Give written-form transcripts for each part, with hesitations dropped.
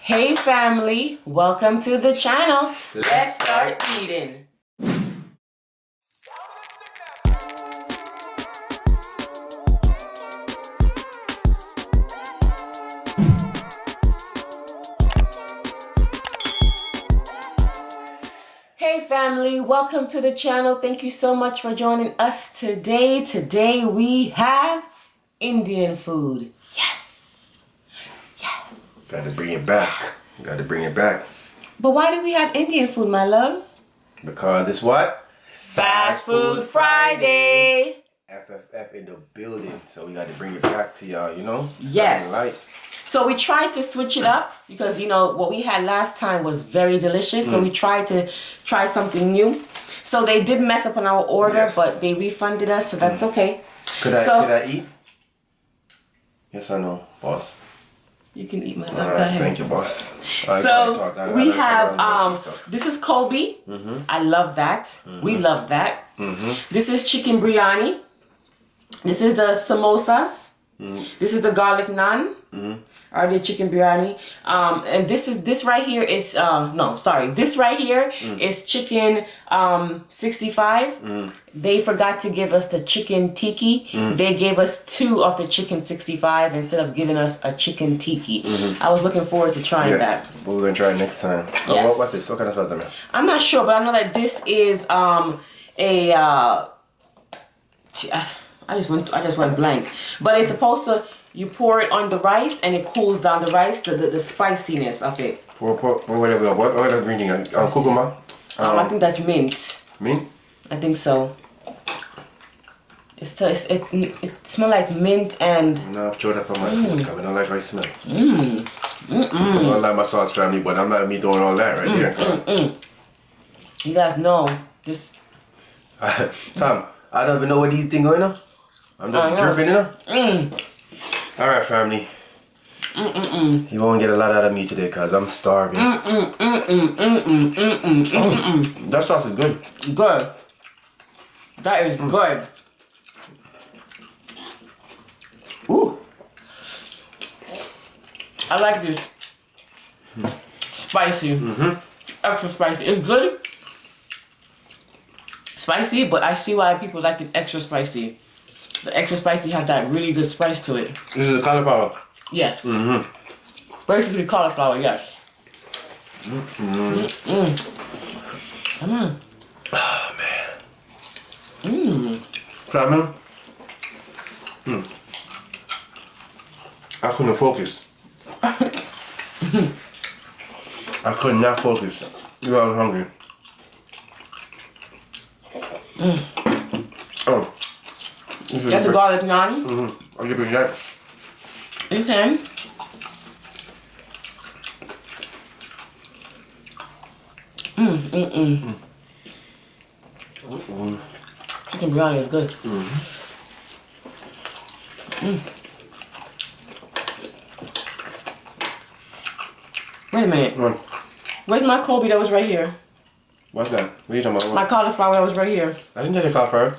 Hey family, welcome to the channel. Let's start eating. Hey family, welcome to the channel. Thank you so much for joining us today. Today we have Indian food. Yes. Yes. Got to bring it back. Got to bring it back. But why do we have Indian food, my love? Because it's what? Fast Food Friday. FFF in the building. So we got to bring it back to y'all, you know? Yes. Light. So we tried to switch it up because, you know, what we had last time was very delicious. So we tried to try something new. So they did mess up on our order, Yes. but they refunded us, so that's okay. Could I eat? Yes or no, boss? You can eat my love. All Go right, ahead. thank you, boss. So we have, this is Kobe. I love that. We love that. This is chicken biryani. This is the samosas. This is the garlic naan. Or the chicken biryani. And this right here is this right here is chicken 65. They forgot to give us the chicken tiki. They gave us 2 of the chicken 65 instead of giving us a chicken tiki. I was looking forward to trying that. But we're gonna try it next time. Yes. Oh, what's this? What kind of sauce is that? I'm not sure, but I know that this is I just went blank. But it's supposed to, you pour it on the rice and it cools down the rice, the spiciness of it. What other green thing? Kurkuma? I think that's mint. Mint? I think so. It smells like mint and... No, throw that on my food because I don't like how it smells. I don't like my sauce family, but I'm not me doing all that right there. You guys know this. Tom, I don't even know what these things going on. I'm just dripping in them. Alright, family. You won't get a lot out of me today because I'm starving. That sauce is good. Good. That is good. Ooh. I like this. Spicy. Extra spicy. It's good. Spicy, but I see why people like it extra spicy. The extra spicy had that really good spice to it. This is the cauliflower. Yes. Basically cauliflower, yes. Come on. Oh, man. Salmon. I couldn't focus. I could not focus. You know I was hungry. Oh. That's a garlic naan. I'll give you that. You can. Chicken biryani is good. Wait a minute. Where's my Kobe that was right here? What's that? What are you talking about? My cauliflower that was right here. I didn't touch the cauliflower.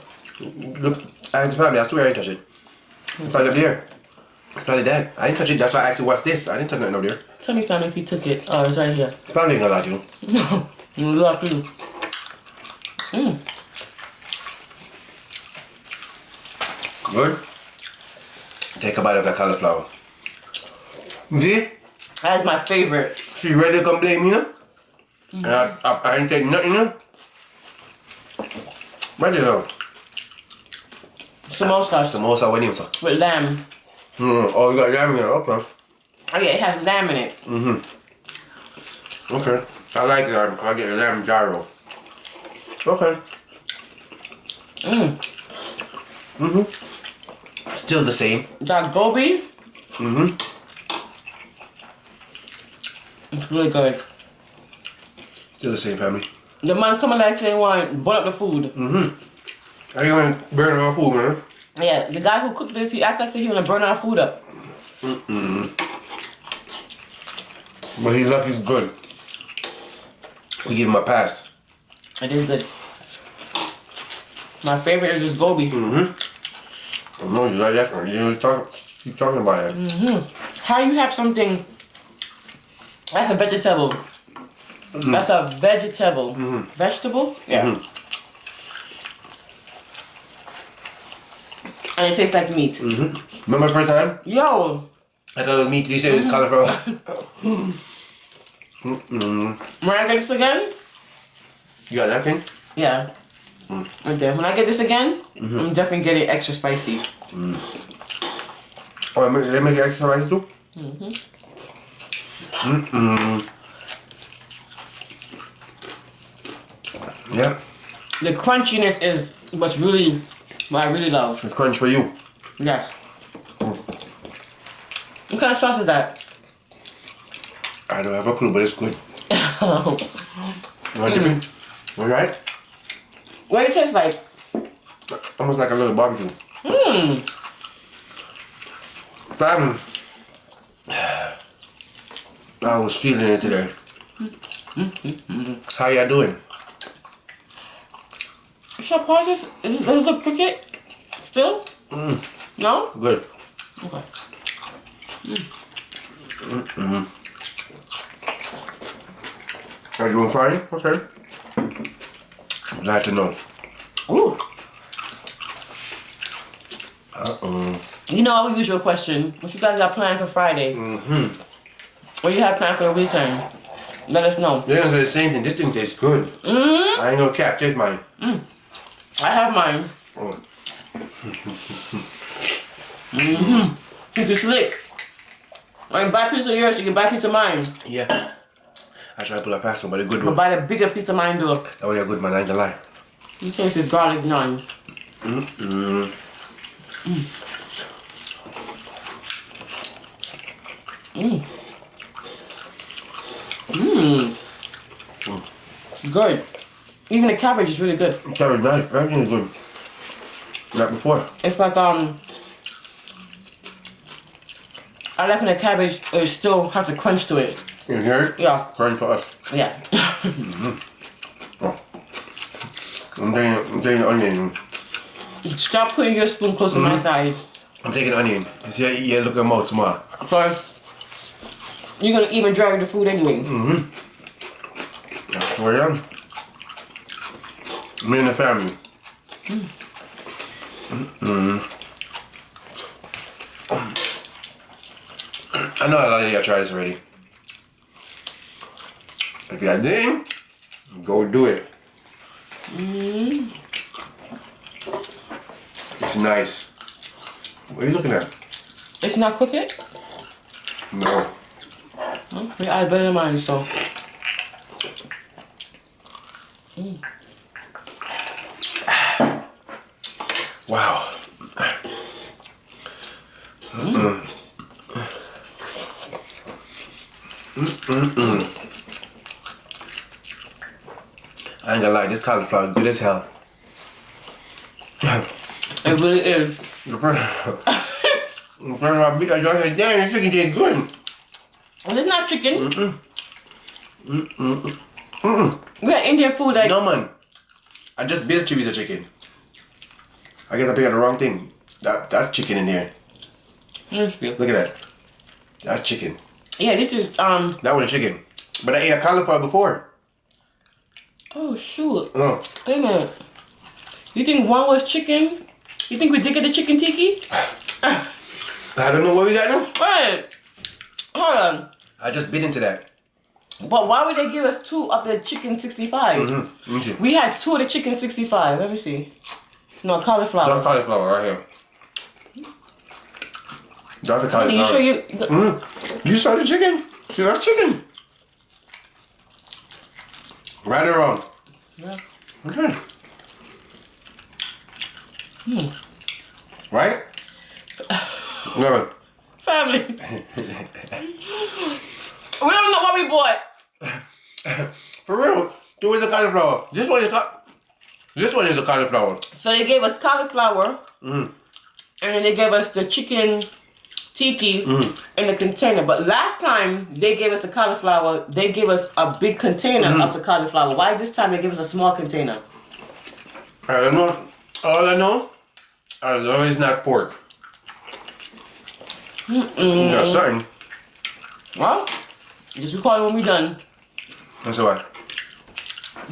Look, I swear I didn't touch it. It's probably up there. It's probably dead. I didn't touch it. That's why I asked you, what's this? I didn't touch nothing up there. Tell me, family, if you took it. Oh, it's right here. Probably ain't gonna lie to you. No, you love you. Good? Take a bite of that cauliflower. See? That's my favorite. She ready to come blame me, you know? And I didn't take nothing, you know? What is it? Samosas. Samosa, what name, sir? With lamb. Oh, you got lamb in there, okay. Oh yeah, it has lamb in it. Okay. I like lamb because I get a lamb gyro. Okay. Still the same. That gobi. It's really good. Still the same, family. The man coming like saying, "Want to boil up the food?" Are you gonna burn our food, man? Yeah, the guy who cooked this, he acted like he wanna burn our food up. But he's lucky he's good. We give him a pass. It is good. My favorite is this gobi. I know you like that one. You keep talking about it. How you have something That's a vegetable. That's a vegetable. Vegetable? Yeah. And it tastes like meat. Remember the first time? Yo. I thought it was meat. You said it was cauliflower. When I get this again? You got napkin? Yeah. Okay. When I get this again, I'm definitely getting extra spicy. Oh, they make it extra spicy too? Yeah. The crunchiness is what I really love. The crunch for you. Yes. What kind of sauce is that? I don't have a clue, but it's good. You want to dip it? Alright? What it tastes like? Almost like a little barbecue. Bam. I was feeling it today. How y'all doing? Should I pause this? Is it look cricket? Still? No? Good. Okay. Are you doing Friday? Okay. Glad to know. Ooh. Uh-oh. You know our usual question. What you guys got planned for Friday? What you have planned for the weekend? Let us know. They're gonna say the same thing. This thing tastes good. I ain't no cap. Taste mine. I have mine. Oh. It's slick. I can buy a piece of yours, you can buy a piece of mine. Yeah. I try to pull a fast one, but a good But one. buy the bigger piece of mine though. That one a good man, I ain't gonna lie. You taste the garlic naan. It's good. Even the cabbage is really good. Carrot nice. Everything is good. Like before. It's like I like when the cabbage still has the crunch to it. You hear it? Yeah. Crunch for us. Yeah. Oh. I'm taking the onion. Stop putting your spoon close to my side. I'm taking the onion. You see, yeah, look at my mouth tomorrow. Because you're gonna even drag the food anyway. That's where I am. Me and the family. I know a lot of y'all tried this already. If y'all didn't, go do it. It's nice. What are you looking at? It's not cooked yet? No. Okay, I better than mine, so. Wow. I ain't gonna lie, this cauliflower is good as hell. It really is. The first time I beat that joint, I said, damn, this chicken tastes good. Well, it's not chicken. We got Indian food like. No, man. I just bit a piece of chicken. I guess I picked out the wrong thing. That's chicken in there. Look Look at that. That's chicken. Yeah, this is That was chicken. But I ate a cauliflower before. Oh shoot. Oh. Wait a minute. You think one was chicken? You think we did get the chicken tiki? I don't know what we got now. Wait. Hold on. I just bit into that. But why would they give us 2 of the chicken 65? Let me see. We had 2 of the chicken 65. Let me see. No, cauliflower. That's cauliflower right here. That's the cauliflower. Are you sure you... You saw the chicken? See, that's chicken. Right or wrong? Yeah. Okay. Right? No. Family. We don't know what we bought. For real. There was a cauliflower. This one is a cauliflower. So they gave us cauliflower. And then they gave us the chicken tiki in a container. But last time they gave us the cauliflower, they gave us a big container of the cauliflower. Why this time they gave us a small container? I don't know. All I know it's not pork. Got something. Well, Just record it when we done. That's all right.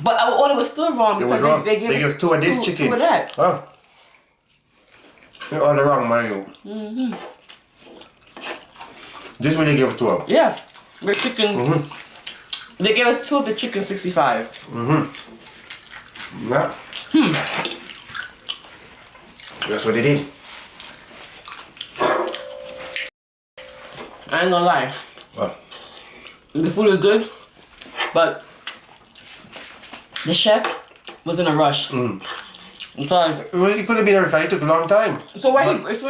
But our order was still wrong It was because wrong. they gave us 2 of this chicken. 2 of that. Oh. They ordered wrong, Mario. This one they gave us 2 of. Yeah. The chicken. They gave us 2 of the chicken 65. Yeah. That's what they did. I ain't gonna lie. What? The food was good, but the chef was in a rush. Because Well, it could have been a refund. It took a long time. so why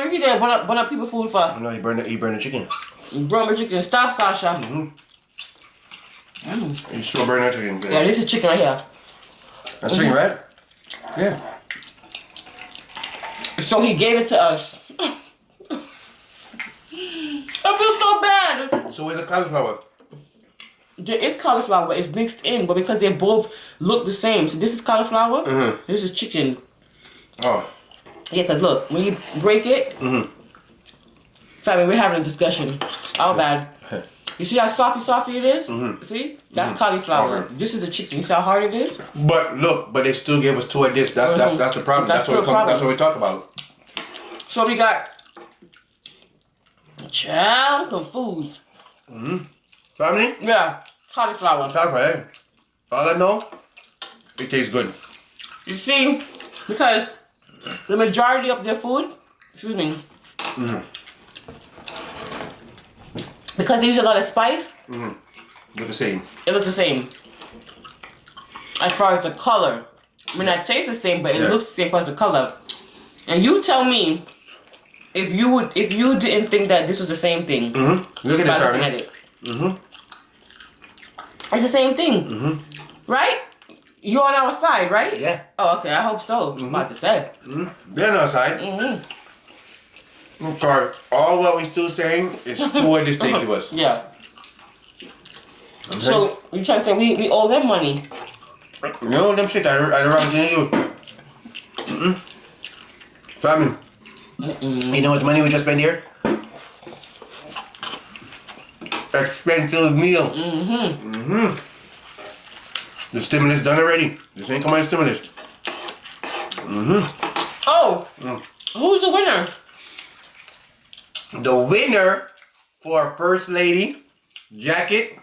he there burn up people food for? No, he burned the chicken. Burn my chicken. Stop, Sasha. You sure burn that chicken? Yeah, this is chicken right here. That's chicken, right? Yeah. So he gave it to us. I feel so bad. So where's the cauliflower? There is cauliflower, but it's mixed in. But because they both look the same, so this is cauliflower. This is chicken. Oh. Yeah, because look, when you break it, family, we're having a discussion. How bad? You see how softy it is? See? That's cauliflower. Okay. This is the chicken. You see how hard it is? But look, they still gave us 2 of this. That's the problem. That's That's the problem. what we talk about. So we got... Child, I'm confused. Family? Yeah, cauliflower. Cauliflower. All I know, it tastes good. You see? Because the majority of their food, excuse me, because they use a lot of spice, They're the same. it looks the same. As far as the color. I mean, it tastes the same, but it looks the same as far as the color. And you tell me if you didn't think that this was the same thing. Look at by it, looking at it. It's the same thing. Right? You're on our side, right? Yeah. Oh, okay. I hope so. I'm about to say. They're on our side. Okay. All what we still saying is 2 of this thing to us. Yeah. So you trying to say we owe them money? No, them shit I wrong to you. Family. You know what money we just spent here? Expensive meal. The stimulus done already. This ain't coming as stimulus. Oh, who's the winner? The winner for First Lady jacket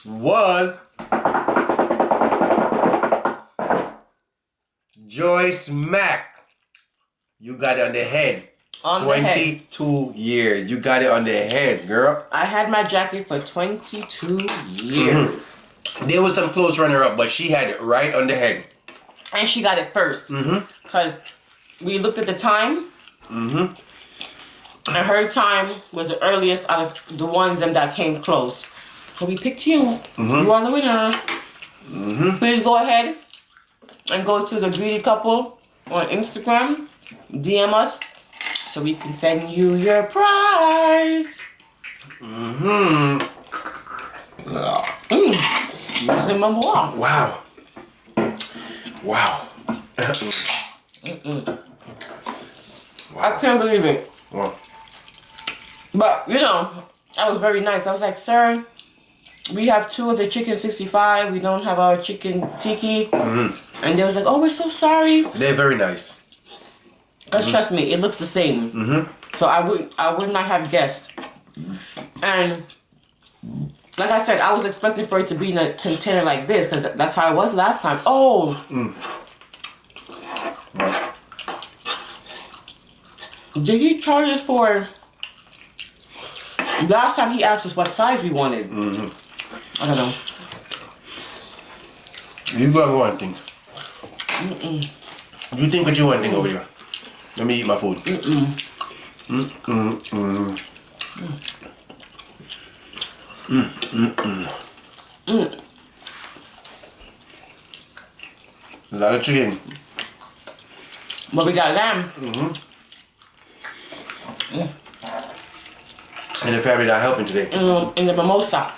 was Joyce Mack. You got it on the head. On the head. 22 years. You got it on the head, girl. I had my jacket for 22 years. There was some close runner-up, but she had it right on the head. And she got it first. Because we looked at the time. And her time was the earliest out of the ones that came close. So we picked you. You are the winner. Please go ahead and go to the Greedy Couple on Instagram. DM us so we can send you your prize. This is number 1. Wow. Wow. I can't believe it. Wow. But, you know, that was very nice. I was like, sir, we have 2 of the chicken 65. We don't have our chicken tiki. And they was like, oh, we're so sorry. They're very nice. Because trust me, it looks the same. So I would not have guessed. And like I said, I was expecting for it to be in a container like this because that's how it was last time. Oh. Wow. Did he charge us for... Last time he asked us what size we wanted. I don't know. You got one thing. You think what you want thing over here. Let me eat my food. A lot of chicken. But we got lamb. And the family not helping today. In the mimosa.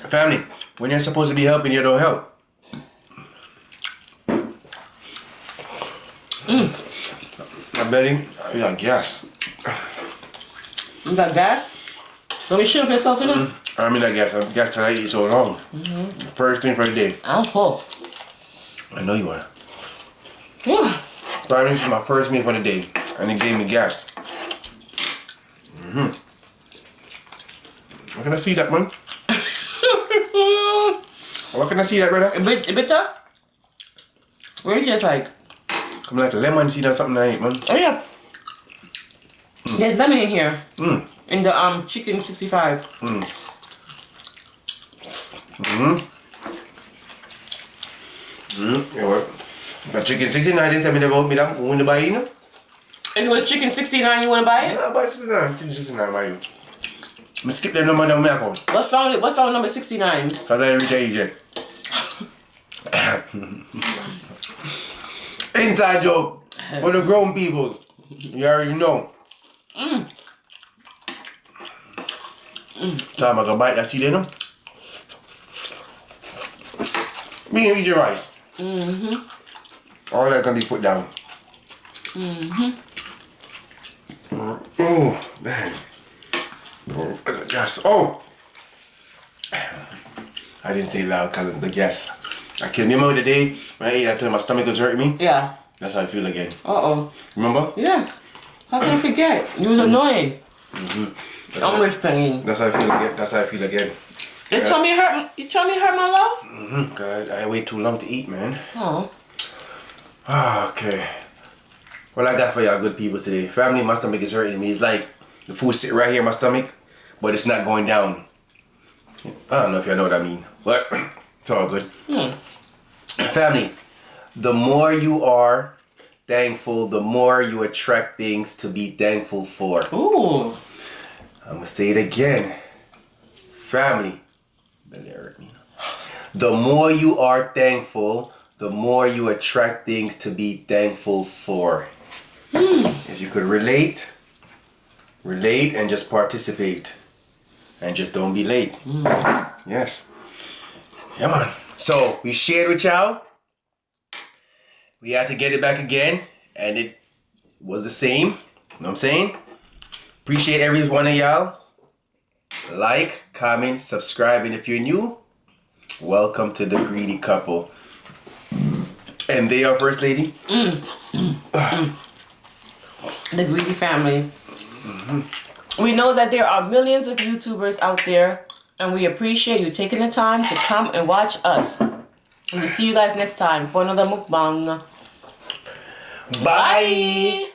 Family, when you're supposed to be helping, you don't help. I've belly, I got gas. You got gas? Don't be shooting yourself in it? I mean, I guess because I eat so long. First thing for the day. I'm full. I know you are. Yeah. But I mean, this is my first meal for the day, and it gave me gas. What can I see that, man? What can I see that, brother? A bitter? Where it just like? Come like lemon seed or something I eat, man. Oh yeah. There's lemon in here. In the chicken 65. Yeah, what? But chicken 69 didn't tell me about me that when to buy, you know? If it was chicken 69, you wanna buy it? Yeah, buy 69. Chicken 69, buy you. I skip them number down my account. What's wrong with number 69? Because I reach age yet. Inside joke. For the grown peoples. You already know. Time I go bite that seed in them. Me and eat your rice. All that can be put down. Oh, man. Oh, gas. Oh! I didn't say loud because of the gas. I killed me. Remember the day when I ate after my stomach was hurting me? Yeah. That's how I feel again. Uh-oh. Remember? Yeah. How can I forget? You was annoying. Almost pain. That's how I feel again. That's how I feel again. You told me hurt my love? Cause I wait too long to eat, man. Oh. Okay. What I got for y'all good people today. Family, my stomach is hurting me. It's like the food sit right here in my stomach, but it's not going down. I don't know if y'all know what I mean, but it's all good. Family, the more you are thankful, the more you attract things to be thankful for. Ooh. I'm gonna say it again. Family, the more you are thankful, the more you attract things to be thankful for. If you could relate and just participate. And just don't be late. Yes. Yeah, man. So, we shared with y'all. We had to get it back again. And it was the same. You know what I'm saying? Appreciate every one of y'all. Like, comment, subscribe. And if you're new, welcome to the Greedy Couple. And they are First Lady. The Greedy family. We know that there are millions of YouTubers out there, and we appreciate you taking the time to come and watch us. And we'll see you guys next time for another mukbang. Bye.